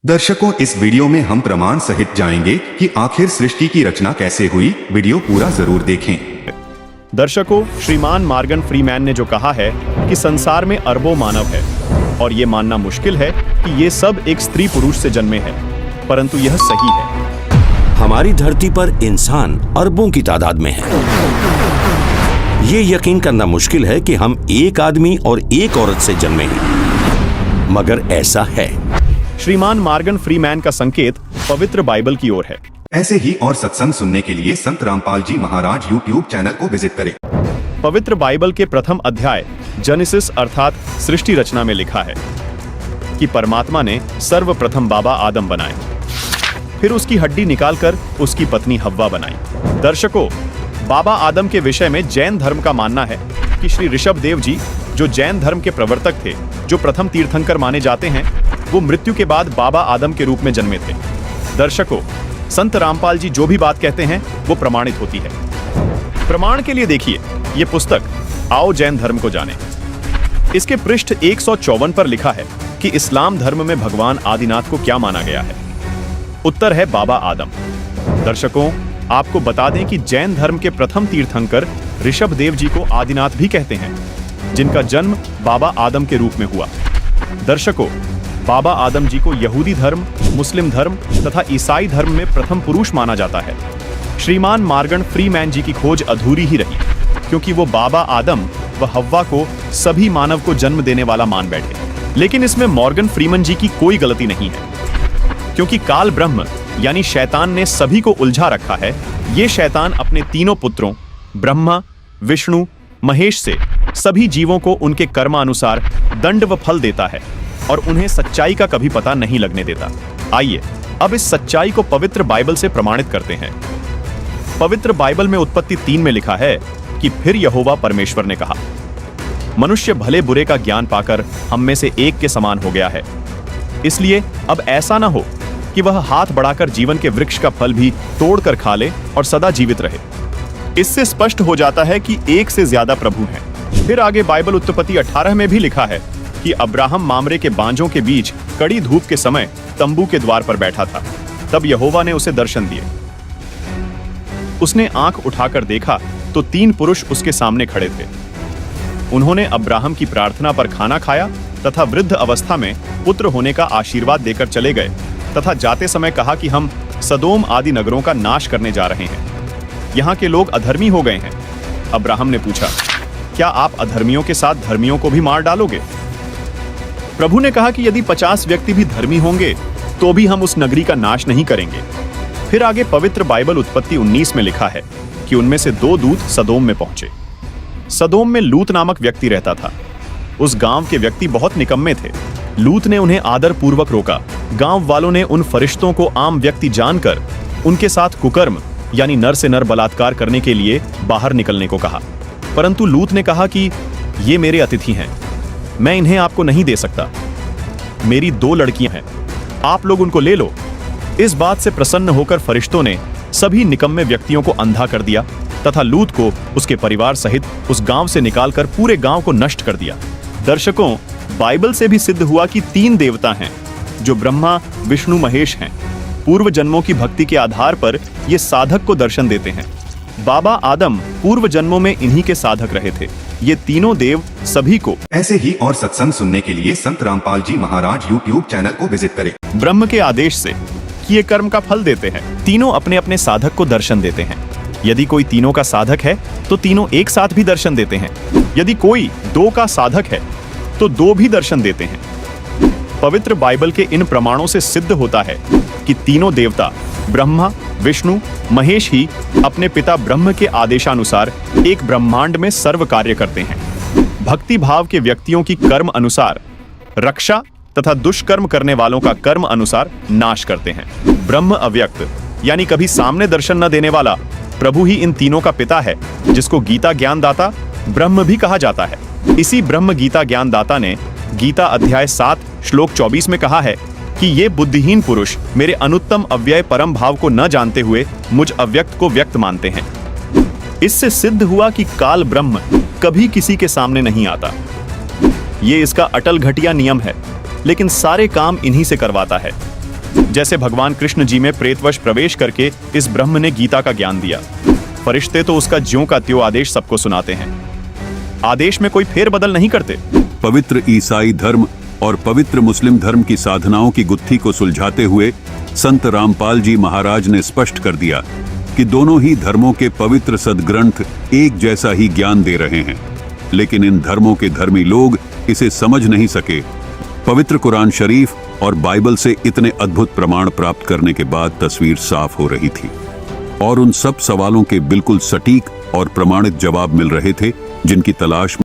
दर्शकों, इस वीडियो में हम प्रमाण सहित जानेंगे कि आखिर सृष्टि की रचना कैसे हुई। वीडियो पूरा जरूर देखें। दर्शकों, श्रीमान मॉर्गन फ्रीमैन ने जो कहा है कि संसार में अरबों मानव है और ये मानना मुश्किल है कि ये सब एक स्त्री पुरुष से जन्मे हैं, परंतु यह सही है। हमारी धरती पर इंसान अरबों की तादाद में है। ये यकीन करना मुश्किल है कि हम एक आदमी और एक औरत से जन्मे हैं, मगर ऐसा है। श्रीमान मॉर्गन फ्रीमैन का संकेत पवित्र बाइबल की ओर है। ऐसे ही और सत्संग सुनने के लिए संत रामपाल जी महाराज यूट्यूब चैनल को विजिट करें। पवित्र बाइबल के प्रथम अध्याय जेनेसिस अर्थात सृष्टि रचना में लिखा है कि परमात्मा ने सर्वप्रथम बाबा आदम बनाए, फिर उसकी हड्डी निकालकर उसकी पत्नी हव्वा बनाई। दर्शकों, बाबा आदम के विषय में जैन धर्म का मानना है कि श्री ऋषभदेव जी, जो जैन धर्म के प्रवर्तक थे, जो प्रथम तीर्थंकर माने जाते हैं, वो मृत्यु के बाद बाबा आदम के रूप में जन्मे थे। दर्शकों, संत रामपाल जी जो भी बात कहते हैं वो प्रमाणित होती है। प्रमाण के लिए देखिए ये पुस्तक आओ जैन धर्म को जाने। इसके पृष्ठ 154 पर लिखा है कि इस्लाम धर्म में भगवान आदिनाथ को क्या माना गया है। उत्तर है बाबा आदम। दर्शकों, आपको बता दें कि जैन धर्म के प्रथम तीर्थंकर ऋषभदेव जी को आदिनाथ भी कहते हैं, जिनका जन्म बाबा आदम के रूप में हुआ। दर्शकों, बाबा आदम जी को यहूदी धर्म, मुस्लिम धर्म तथा ईसाई धर्म में प्रथम पुरुष माना जाता है। श्रीमान मॉर्गन फ्रीमैन जी की खोज अधूरी ही रही, क्योंकि वो बाबा आदम व हव्वा को सभी मानव को जन्म देने वाला मान बैठे। लेकिन इसमें मॉर्गन फ्रीमैन जी की कोई गलती नहीं है, क्योंकि काल ब्रह्म यानी शैतान ने सभी को उलझा रखा है। ये शैतान अपने तीनों पुत्रों ब्रह्मा, विष्णु, महेश से सभी जीवों को उनके कर्मानुसार दंड व फल देता है और उन्हें सच्चाई का कभी पता नहीं लगने देता। आइए अब इस सच्चाई को पवित्र बाइबल से प्रमाणित करते हैं। पवित्र बाइबल में उत्पत्ति 3 में लिखा है कि फिर यहोवा परमेश्वर ने कहा, मनुष्य भले बुरे का ज्ञान पाकर हम में से एक के समान हो गया है, इसलिए अब ऐसा ना हो कि वह हाथ बढ़ाकर जीवन के वृक्ष का फल भी तोड़कर खा ले और सदा जीवित रहे। इससे स्पष्ट हो जाता है कि एक से ज्यादा प्रभु हैं। फिर आगे बाइबल उत्पत्ति 18 में भी लिखा है कि अब्राहम मामरे के बांजों के बीच कड़ी धूप के समय तंबू के द्वार पर बैठा था। तब यहोवा ने उसे दर्शन दिए। उसने आंख उठाकर देखा तो 3 पुरुष उसके सामने खड़े थे। उन्होंने अब्राहम की प्रार्थना पर खाना खाया तथा वृद्ध अवस्था में पुत्र होने का आशीर्वाद देकर चले गए तथा जाते समय कहा कि हम सदोम आदि नगरों का नाश करने जा रहे हैं। यहाँ के लोग अधर्मी हो गए हैं। अब्राहम ने पूछा, क्या आप अधर्मियों के साथ धर्मियों को भी मार डालोगे? प्रभु ने कहा कि यदि 50 व्यक्ति भी धर्मी होंगे तो भी हम उस नगरी का नाश नहीं करेंगे। फिर आगे पवित्र बाइबल उत्पत्ति 19 में लिखा है कि उनमें से 2 दूत सदोम में पहुंचे। सदोम में लूत नामक व्यक्ति रहता था। उस गांव के व्यक्ति बहुत निकम्मे थे। लूत ने उन्हें आदर पूर्वक रोका। गांव वालों ने उन फरिश्तों को आम व्यक्ति जानकर उनके साथ कुकर्म यानी नर से नर बलात्कार करने के लिए बाहर निकलने को कहा, परंतु लूत ने कहा कि ये मेरे अतिथि हैं, मैं इन्हें आपको नहीं दे सकता। मेरी 2 लड़कियां हैं, आप लोग उनको ले लो। इस बात से प्रसन्न होकर फरिश्तों ने सभी निकम्मे व्यक्तियों को अंधा कर दिया तथा लूत को उसके परिवार सहित उस गांव से निकालकर पूरे गांव को नष्ट कर दिया। दर्शकों, बाइबल से भी सिद्ध हुआ कि 3 देवता हैं जो ब्रह्मा, विष्णु, महेश हैं। पूर्व जन्मों की भक्ति के आधार पर ये साधक को दर्शन देते हैं। बाबा आदम पूर्व जन्मों में इन्हीं के साधक रहे थे। ये तीनों देव सभी को ऐसे ही और सत्संग सुनने के लिए संत रामपाल जी महाराज यूट्यूब चैनल को विजिट करें। ब्रह्म के आदेश से किए कर्म का फल देते हैं। तीनों अपने अपने साधक को दर्शन देते हैं। यदि कोई तीनों का साधक है तो तीनों एक साथ भी दर्शन देते हैं। यदि कोई 2 का साधक है तो 2 भी दर्शन देते हैं। पवित्र बाइबल के इन प्रमाणों से सिद्ध होता है कि तीनों देवता ब्रह्मा, विष्णु, महेश ही अपने पिता ब्रह्म के आदेशानुसार एक ब्रह्मांड में सर्व कार्य करते हैं। भक्ति भाव के व्यक्तियों की कर्म अनुसार रक्षा तथा दुष्कर्म करने वालों का कर्म अनुसार नाश करते हैं। ब्रह्म अव्यक्त यानी कभी सामने दर्शन न देने वाला प्रभु ही इन तीनों का पिता है, जिसको गीता ज्ञानदाता ब्रह्म भी कहा जाता है। इसी ब्रह्म गीता ज्ञानदाता ने गीता अध्याय 7 श्लोक 24 में कहा है कि ये बुद्धिहीन पुरुष मेरे अनुत्तम अव्यय परम भाव को न जानते हुए मुझ अव्यक्त को व्यक्त मानते हैं। इससे सिद्ध हुआ कि काल ब्रह्म कभी किसी के सामने नहीं आता। ये इसका अटल घटिया नियम है, लेकिन सारे काम इन्हीं से करवाता है। जैसे भगवान कृष्ण जी में प्रेतवश प्रवेश करके इस ब्रह्म ने गीता का ज्ञान दिया। फरिश्ते तो उसका ज्यों का त्यों आदेश सबको सुनाते हैं, आदेश में कोई फेरबदल नहीं करते। पवित्र ईसाई धर्म और पवित्र मुस्लिम धर्म की साधनाओं की गुत्थी को सुलझाते हुए संत रामपाल जी महाराज ने स्पष्ट कर दिया कि दोनों ही धर्मों के पवित्र सदग्रंथ एक जैसा ही ज्ञान दे रहे हैं, लेकिन इन धर्मों के धर्मी लोग इसे समझ नहीं सके। पवित्र कुरान शरीफ और बाइबल से इतने अद्भुत प्रमाण प्राप्त करने के बाद तस्वीर साफ हो रही थी और उन सब सवालों के बिल्कुल सटीक और प्रमाणित जवाब मिल रहे थे जिनकी तलाश